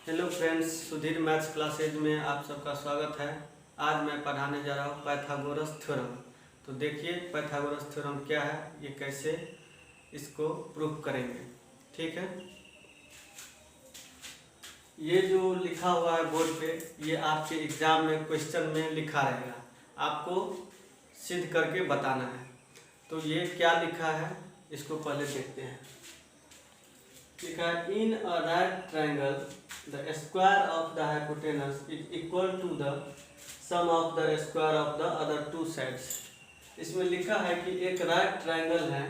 Hello friends, Sudhir maths classes में आप सबका स्वागत है। आज मैं पढ़ाने जा रहा हूँ पाइथागोरस थ्योरम। तो देखिए पाइथागोरस थ्योरम क्या है, ये कैसे इसको प्रूफ करेंगे। ठीक है, ये जो लिखा हुआ है बोर्ड पे, ये आपके एग्जाम में क्वेश्चन में लिखा रहेगा, आपको सिद्ध करके बताना है। तो ये क्या लिखा है इसको पहले देखते हैं। लिखा है in a right triangle the square of the hypotenuse is equal to the sum of the square of the other two sides. इसमें लिखा है कि एक राइट ट्रायंगल है,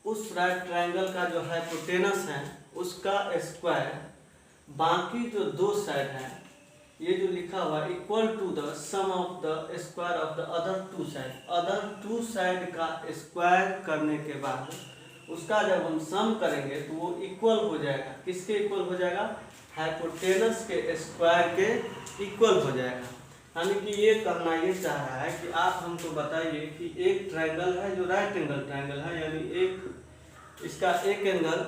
उस राइट ट्रायंगल का जो हाइपोटेनस है उसका स्क्वायर बाकी जो दो साइड है, ये जो लिखा हुआ है equal to the sum of the square of the other two side. Other two side का स्क्वायर करने के बाद उसका जब हम सम करेंगे तो वो इक्वल हो जाएगा। किसके इक्वल हो जाएगा? हाइपोटेनस के स्क्वायर के इक्वल हो जाएगा। यानी कि ये करना ये चाह रहा है कि आप हमको बताइए कि एक ट्रायंगल है जो राइट एंगल ट्रायंगल है, यानी एक इसका एक एंगल,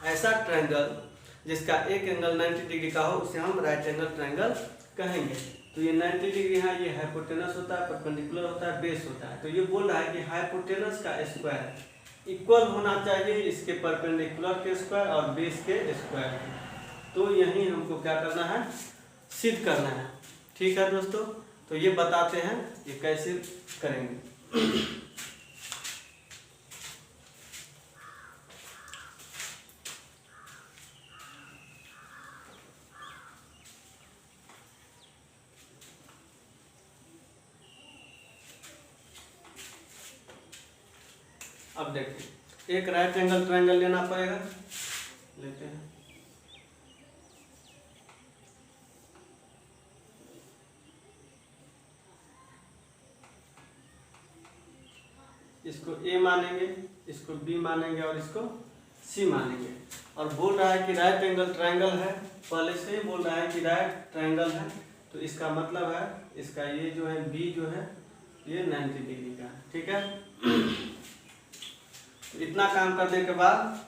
ऐसा ट्रायंगल जिसका एक एंगल 90 डिग्री का हो उसे हम राइट एंगल ट्रायंगल कहेंगे। तो ये 90 डिग्री है, ये हाइपोटेनस होता है, परपेंडिकुलर होता है, बेस होता है। तो ये बोल रहा है कि हाइपोटेनस का स्क्वायर इक्वल होना चाहिए इसके परपेंडिकुलर के स्क्वायर और बेस के स्क्वायर। तो यही हमको क्या करना है, सिद्ध करना है। ठीक है दोस्तों, तो ये बताते हैं ये कैसे करेंगे। अब देखिए, एक राइट एंगल ट्रायंगल लेना पड़ेगा, लेते हैं। इसको ए मानेंगे, इसको बी मानेंगे और इसको सी मानेंगे। और बोल रहा है कि राइट एंगल ट्रायंगल है, पहले से ही बोल रहा है कि राइट ट्रायंगल है। तो इसका मतलब है इसका ये जो है बी जो है ये 90 डिग्री का है। ठीक है, इतना काम करने के बाद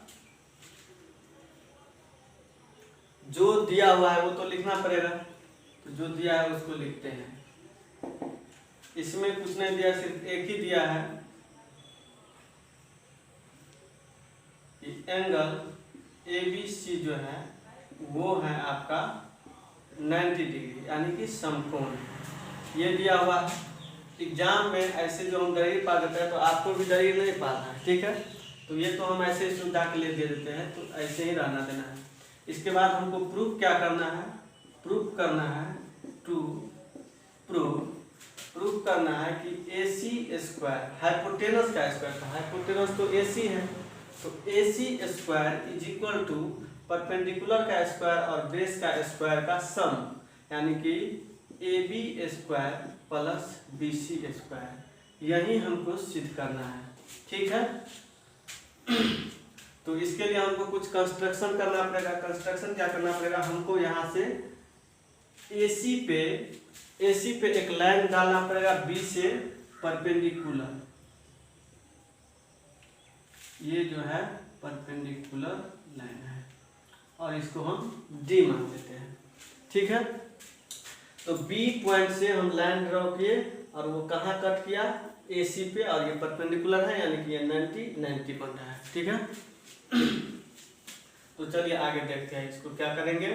जो दिया हुआ है वो तो लिखना पड़ेगा। तो जो दिया है उसको लिखते हैं। इसमें कुछ नहीं दिया, सिर्फ एक ही दिया है कि एंगल ABC जो है वो है आपका 90 डिग्री, यानी कि समकोण। ये दिया हुआ है। एग्जाम में ऐसे जो हम दलील पा देते हैं तो आपको भी दलील नहीं पाना है। ठीक है, तो ये तो हम ऐसे ही सुविधा के लिए दे देते हैं, तो ऐसे ही रहना देना है। इसके बाद हमको प्रूफ क्या करना है, प्रूफ करना है प्रूफ करना है कि AC स्क्वायर हाइपोटेनस का स्क्वायर था, हाइपोटेनस तो AC है, तो AC square is equal to perpendicular का स्क्वायर और बेस का स्क्वायर का सम, यानी कि AB square plus BC square. यही हमको सिद्ध करना है। ठीक है, तो इसके लिए हमको कुछ कंस्ट्रक्शन करना पड़ेगा। कंस्ट्रक्शन क्या करना पड़ेगा, हमको यहाँ से AC पे एक लाइन डालना पड़ेगा B से परपेंडिकुलर। ये जो है परपेंडिकुलर लाइन है और इसको हम D मान लेते हैं। ठीक है, तो B पॉइंट से हम लाइन ड्रॉ किए और वो कहाँ कट किया, AC पे, और ये परपेंडिकुलर है यानी कि ये 90 बन रहा है। ठीक है, तो चलिए आगे देखते हैं इसको क्या करेंगे।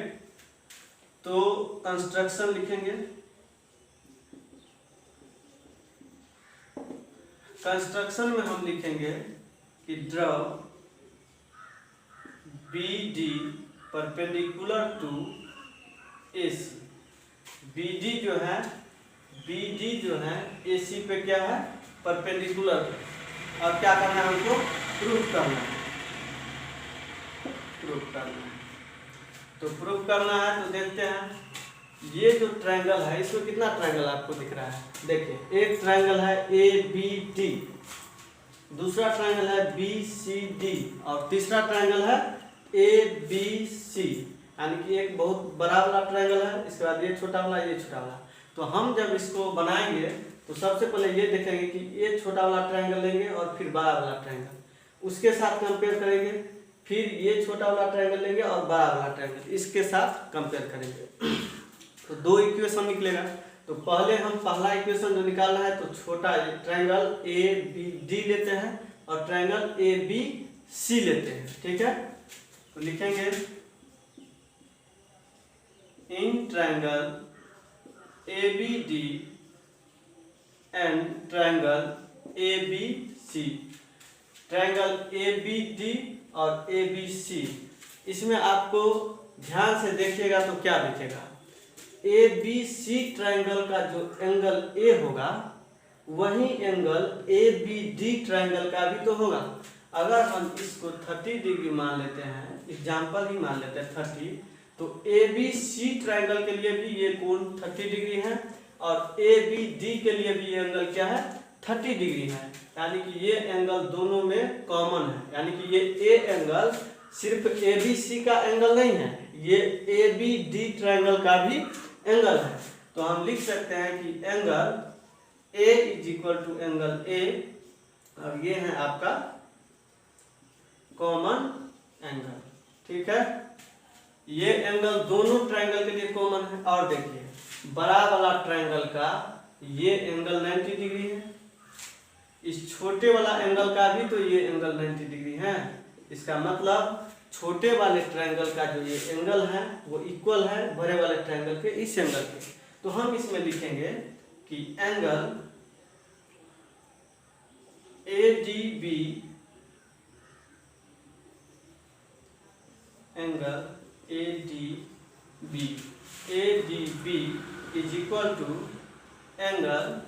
तो कंस्ट्रक्शन लिखेंगे। कंस्ट्रक्शन में हम लिखेंगे कि draw BD perpendicular to AC। BD जो है AC पे क्या है, परपेंडिकुलर। और क्या करना है हमको, प्रूफ करना है। तो प्रूफ करना है, तो देखते हैं। ये जो ट्रायंगल है इसमें कितना ट्रायंगल आपको दिख रहा है, देखिए। एक ट्रायंगल है ABD, दूसरा ट्रायंगल है BCD और तीसरा ट्रायंगल है ABC, यानी कि एक बहुत बड़ा वाला ट्रायंगल है, इसके बाद ये छोटा वाला, ये छोटा वाला। तो हम जब इसको बनाएंगे तो सबसे पहले ये देखेंगे कि ये छोटा वाला ट्रायंगल लेंगे और फिर बड़ा वाला ट्रायंगल, उसके साथ कंपेयर करेंगे फिर ये छोटा वाला ट्रायंगल लेंगे और बड़ा वाला ट्रायंगल इसके साथ कंपेयर करेंगे। तो दो इक्वेशन निकलेगा। तो पहले हम पहला इक्वेशन जो निकालना है तो छोटा ट्रायंगल ए बी डी लेते हैं और ट्रायंगल ए बी सी लेते हैं। ठीक है, तो लिखेंगे in triangle A B D and triangle A B C. Triangle A B D और ए बी सी, इसमें आपको ध्यान से देखिएगा तो क्या दिखेगा, ए बी सी ट्रायंगल का जो एंगल ए होगा वही angle A B D triangle का भी तो होगा। अगर हम इसको 30 डिग्री मान लेते हैं, एग्जाम्पल ही मान लेते हैं 30, तो ए बी सी ट्रायंगल के लिए भी ये कोण 30 डिग्री है और ए बी डी के लिए भी ये एंगल क्या है 30 डिग्री है। यानी कि ये एंगल दोनों में कॉमन है, यानी कि ये ए एंगल सिर्फ ए बी सी का एंगल नहीं है, ये ए बी डी ट्रायंगल का भी एंगल है। तो हम लिख सकते हैं कि angle A is equal to angle A और ये है आपका कॉमन एंगल। ठीक है, ये एंगल दोनों ट्रायंगल के लिए कॉमन है। और देखिए बड़ा वाला ट्रायंगल का ये एंगल 90 डिग्री है, इस छोटे वाला एंगल का भी तो ये एंगल 90 डिग्री है। इसका मतलब छोटे वाले ट्रायंगल का जो ये एंगल है वो इक्वल है बड़े वाले ट्रायंगल के इस एंगल के। तो हम इसमें लिखेंगे कि angle A D B, angle A D B is equal to angle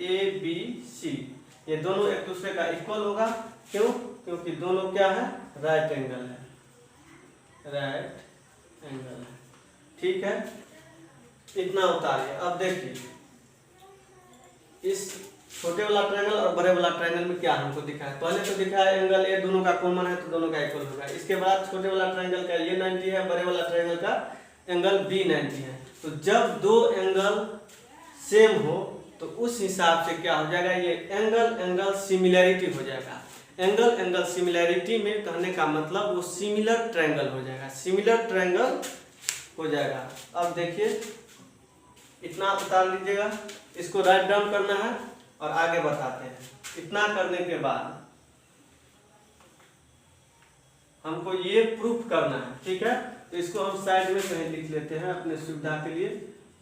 A B C. ये दोनों एक दूसरे का इक्वल होगा। क्यों? क्योंकि दोनों क्या है राइट एंगल है, राइट एंगल है। ठीक है, इतना उतारिए। अब देखिए इस छोटे वाला ट्रायंगल और बड़े वाला ट्रायंगल में क्या हमको दिखा है। पहले तो दिखा है एंगल ए दोनों का कॉमन है तो दोनों का इक्वल होगा। इसके बाद छोटे वाला ट्रायंगल का ये 90 है, बड़े वाला ट्रायंगल का एंगल बी 90 है। तो जब दो एंगल सेम हो तो उस हिसाब से क्या हो जाएगा, ये एंगल एंगल सिमिलैरिटी हो जाएगा। एंगल एंगल सिमिलैरिटी में कहने का मतलब वो सिमिलर ट्रायंगल हो जाएगा, सिमिलर ट्रायंगल हो जाएगा। अब देखिए इतना उतार लीजिएगा, इसको राइट डाउन करना है और आगे बताते हैं। इतना करने के बाद हमको ये प्रूफ करना है। ठीक है, तो इसको हम साइड में कहीं लिख लेते हैं अपने सुविधा के लिए,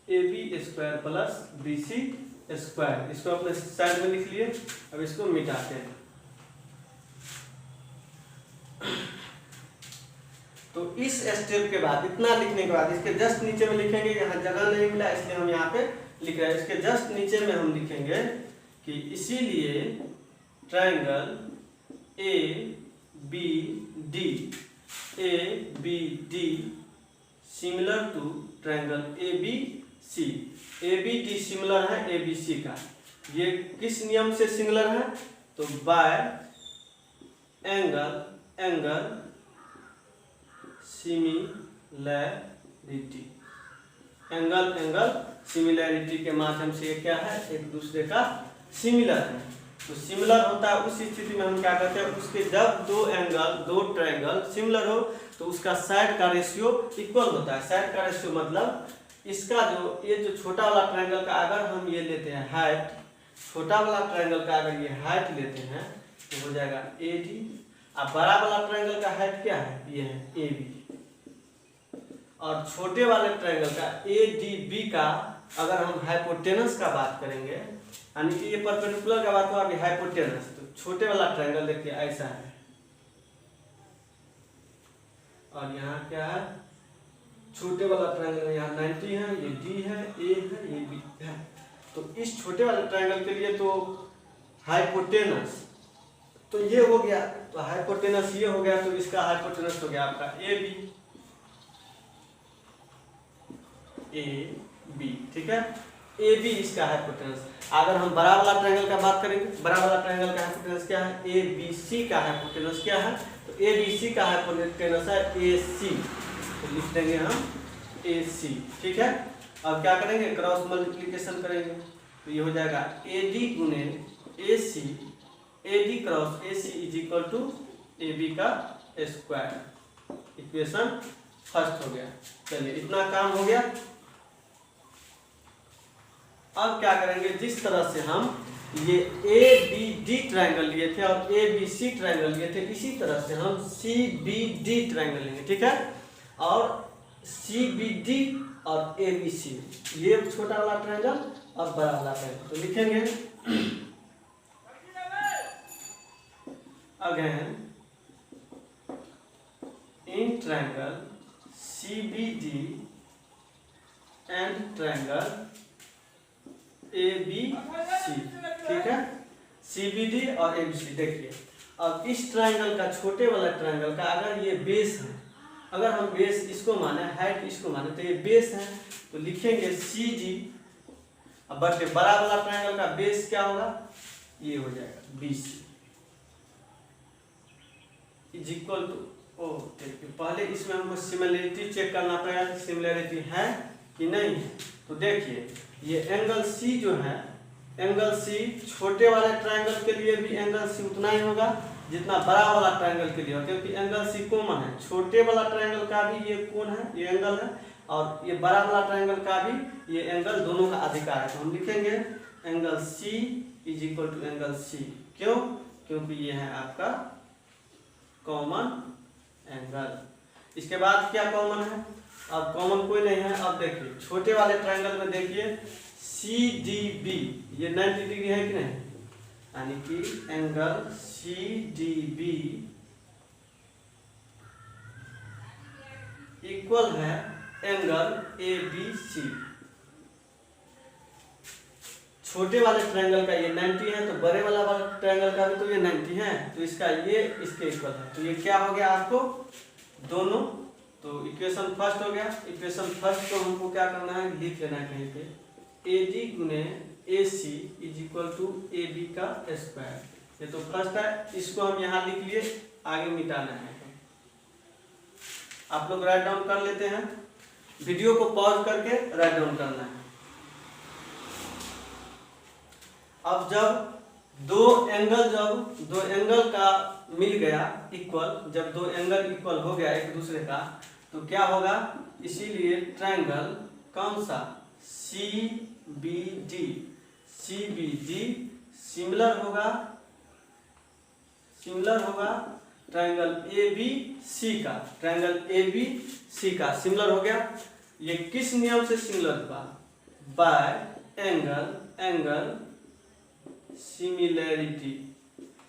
A B square plus B C square. इसको अपने साइड में लिख लिए। अब इसको मिटाते हैं। तो इस स्टेप के बाद इतना लिखने के बाद इसके जस्ट नीचे में लिखेंगे, यहाँ जगह नहीं मिला इसलिए हम यहाँ पे लिख रहे हैं। इसके जस्ट नीचे में हम लिखेंगे कि इसीलिए triangle A B D similar to triangle A B C. A B D similar है ए बी सी का। ये किस नियम से सिमिलर है, तो bye angle angle similarity. Angle angle similarity के माध्यम से ये क्या है, एक दूसरे का सिमिलर है। तो सिमिलर होता है उस स्थिति में हम क्या करते हैं, उसके जब दो एंगल दो ट्रायंगल सिमिलर हो तो उसका साइड का रेशियो इक्वल होता है। साइड का रेशियो मतलब इसका जो ये जो छोटा वाला ट्रायंगल का अगर हम ये लेते हैं हाइट, छोटा वाला ट्रायंगल का अगर ये हाइट लेते हैं तो हो जाएगा ए डी। अब बड़ा वाला ट्रायंगल का हाइट क्या है, ये है ए बी। और छोटे वाले ट्रायंगल का ए डी बी का अगर हम हाइपोटेनस का बात करेंगे, यानी कि ये परपेंडिकुलर का बात हुआ कि हाइपोटेनस, तो छोटे वाला ट्रायंगल देखिए ऐसा है और यहाँ क्या है, छोटे वाला ट्रायंगल यहाँ 90 है, ये डी है, ए है, ये बी है। तो इस छोटे वाले ट्रायंगल के लिए तो हाइपोटेनस तो ये हो गया, तो हाइपोटेनस ये हो गया, तो इसका हाइपोटेनस हो गया आपका ए बी, ए बी। ठीक है, ए बी इसका हाइपोटेनस। अगर हम बड़ा वाला ट्रायंगल का बात करेंगे, बड़ा वाला ट्रायंगल का हाइपोटेनस क्या है, ए बी सी का हाइपोटेनस क्या है, तो ए बी सी का हाइपोटेनस है ए सी, तो लिख देंगे हम ए सी। ठीक है, अब क्या करेंगे, क्रॉस मल्टीप्लिकेशन करेंगे, तो ये हो जाएगा ए डी गुने A C, A D cross A C is equal to A B का स्क्वायर। इक्वेशन फर्स्ट हो गया। चलिए इतना काम हो गया। अब क्या करेंगे, जिस तरह से हम ये ए बी डी ट्रायंगल लिए थे और ए बी सी ट्रायंगल लिए थे, इसी तरह से हम सी बी डी ट्रायंगल लेंगे, ठीक है। और सी बी डी और ए बी सी, ये छोटा वाला ट्रायंगल और बड़ा वाला ट्रायंगल, तो लिखेंगे again in triangle C B D and triangle A B C, ठीक है। सी बी डी और ए बी सी। देखिए अब इस ट्रायंगल का, छोटे वाला ट्रायंगल का अगर ये बेस है, अगर हम बेस इसको माने, हाइट इसको माने, तो ये बेस है, तो लिखेंगे सी डी। अब बटे बड़ा वाला ट्रायंगल का बेस क्या होगा, ये हो जाएगा B C is equal to, ओ देखिए पहले इसमें हमको सिमिलरिटी चेक करना पड़ेगा, सिमिलरिटी है कि नहीं है। तो देखिए ये एंगल सी जो है, एंगल सी छोटे वाले ट्रायंगल के लिए भी एंगल सी उतना ही होगा जितना बड़ा वाला ट्रायंगल के लिए होगा, क्योंकि एंगल सी कॉमन है। छोटे वाला ट्रायंगल का भी ये कोण है, ये एंगल है, और ये बड़ा वाला ट्रायंगल का भी ये एंगल, दोनों का अधिकार है। तो हम लिखेंगे angle C is equal to angle C. क्यों? क्योंकि ये है आपका कॉमन एंगल। इसके बाद क्या कॉमन है, अब कॉमन कोई नहीं है। अब देखिए छोटे वाले ट्रायंगल में देखिए सी डी बी, ये 90 डिग्री है कि नहीं, यानी कि angle C D B equal है एंगल ए बी सी। छोटे वाले ट्रायंगल का ये 90 है, तो बड़े वाला ट्रायंगल का भी तो ये 90 है, तो इसका ये इसके इक्वल है। तो ये क्या हो गया आपको, दोनों। तो इक्वेशन फर्स्ट हो गया। इक्वेशन फर्स्ट को हमको क्या करना है, लिख लेना है कहीं पे, ए डी गुने A C is equal to A B का स्क्वायर। ये तो फर्स्ट है, इसको हम यहाँ लिख लिए, आगे मिटाना है। आप लोग राइट डाउन कर लेते हैं, वीडियो को पॉज करके राइट डाउन करना है। अब जब दो एंगल का मिल गया इक्वल, जब दो एंगल इक्वल हो गया एक दूसरे का, तो क्या होगा, इसीलिए ट्रायंगल कौन सा, सी बी डी सिमिलर होगा ट्रायंगल ए बी सी का, ट्रायंगल ए बी सी का सिमिलर हो गया। ये किस नियम से सिमिलर हुआ, बाय एंगल सिमिलरिटी।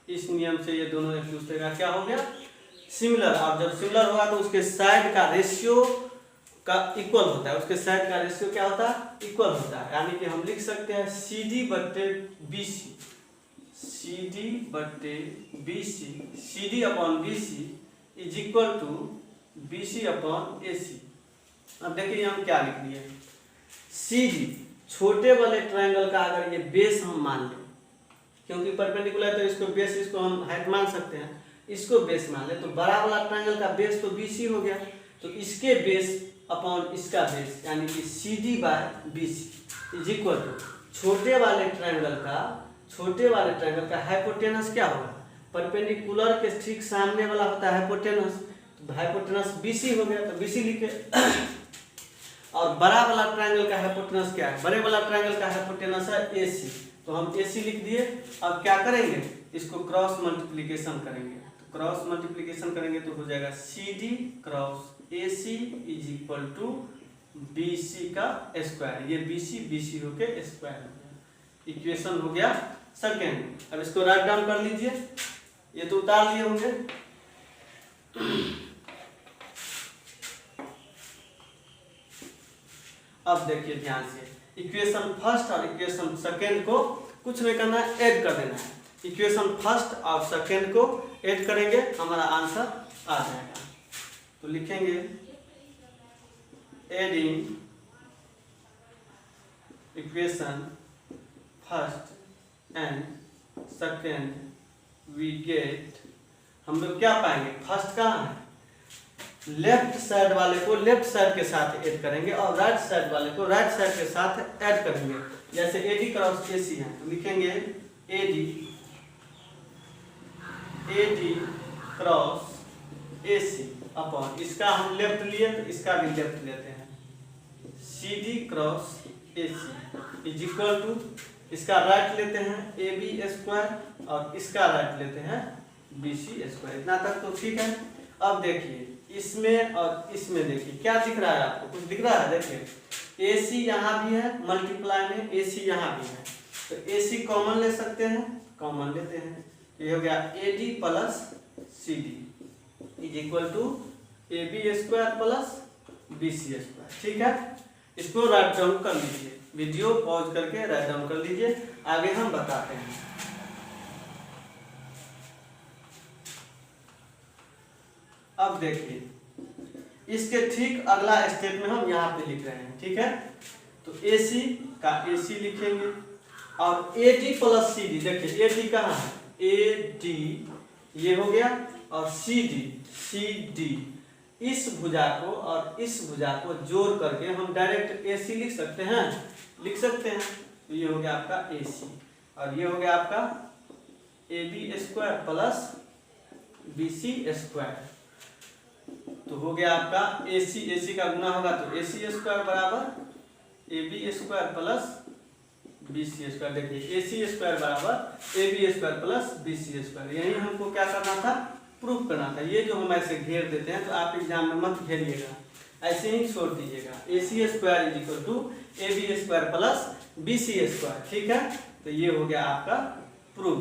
इस नियम से ये दोनों एक दूसरे का क्या हो गया, सिमिलर। अब जब सिमिलर होगा तो उसके साइड का रेशियो का इक्वल होता है, उसके साइड का रेशियो क्या होता है, इक्वल होता है। यानी कि हम लिख सकते हैं सी डी बट्टे B C, C D upon B C is equal to B C upon A C. अब देखिए हम क्या लिख दिए, सी डी छोटे वाले ट्रायंगल का अगर ये बेस हम मान लें, क्योंकि परपेंडिकुलर है तो इसको बेस, इसको हम हाइट मान सकते हैं, इसको बेस मान ले, तो बड़ा वाला ट्रायंगल का बेस तो बी सी हो गया, तो इसके बेस अपॉन इसका बेस, यानी कि C D by B C is equal to छोटे वाले ट्रायंगल का हाइपोटेनस क्या होगा, परपेंडिकुलर के ठीक सामने वाला होता है हाइपोटेनस, तो हाइपोटेनस बी सी हो गया, तो बी सी लिखे। और बड़ा वाला ट्रायंगल का हाइपोटेनस क्या है, बड़े वाला ट्रायंगल का हाइपोटेनस है ए सी, तो हम ए सी लिख दिए। अब क्या करेंगे, इसको क्रॉस मल्टीप्लिकेशन करेंगे, तो क्रॉस मल्टीप्लिकेशन करेंगे तो हो जाएगा C D cross A C is equal to B C का स्क्वायर। ये बी सी होके स्क्वायर हो गया। इक्वेशन हो गया सेकेंड। अब इसको राइट डाउन कर लीजिए, ये तो उतार लिए होंगे। अब देखिए ध्यान से, इक्वेशन फर्स्ट और इक्वेशन सेकेंड को कुछ नहीं करना है, ऐड कर देना है। इक्वेशन फर्स्ट और सेकेंड को ऐड करेंगे, हमारा आंसर आ जाएगा। तो लिखेंगे adding equation first and second we get, हम लोग क्या पाएंगे, फर्स्ट कहाँ है, लेफ्ट साइड वाले को लेफ्ट साइड के साथ ऐड करेंगे और राइट साइड वाले को राइट साइड के साथ ऐड करेंगे। जैसे एडी क्रॉस एसी है, तो लिखेंगे एडी क्रॉस अपॉन इसका हम लेफ्ट लिए तो इसका भी लेफ्ट लेते हैं, C D cross A C is equal to इसका राइट लेते हैं ए बी स्क्वायर और इसका राइट लेते हैं बी सी स्क्वायर। इतना तक तो ठीक है। अब देखिए इसमें और इसमें देखिए क्या दिख रहा है आपको, कुछ दिख रहा है? देखिए ए सी यहाँ भी है मल्टीप्लाई में, ए सी यहाँ भी है, तो ए सी कॉमन ले सकते हैं, कॉमन लेते हैं, ये हो गया A D plus C D is equal to A B square plus B C square. ठीक है, इसको राइट डाउन कर लीजिए, वीडियो पॉज करके राइट डाउन कर लीजिए, आगे हम बताते हैं। अब देखिए इसके ठीक अगला स्टेप में हम यहाँ पे लिख रहे हैं। ठीक है, तो ए सी का ए सी लिखेंगे और A D plus C D, देखिए ए डी कहाँ है, ए डी ये हो गया और सी डी इस भुजा को और इस भुजा को जोड़ करके हम डायरेक्ट ए सी लिख सकते हैं, लिख सकते हैं। तो ये हो गया आपका ए सी और ये हो गया आपका A B square plus B C square. तो हो गया आपका ए सी का गुना होगा तो ए सी स्क्वायर बराबर A B square plus B C square. देखिए ए सी स्क्वायर बराबर A B square plus B C square, यही हमको क्या करना था, प्रूफ करना था। ये जो हम ऐसे घेर देते हैं तो आप एग्जाम में मत घेरिएगा, ऐसे ही छोड़ दीजिएगा। A C square is equal to A B square plus B C square. ठीक है, तो ये हो गया आपका प्रूफ।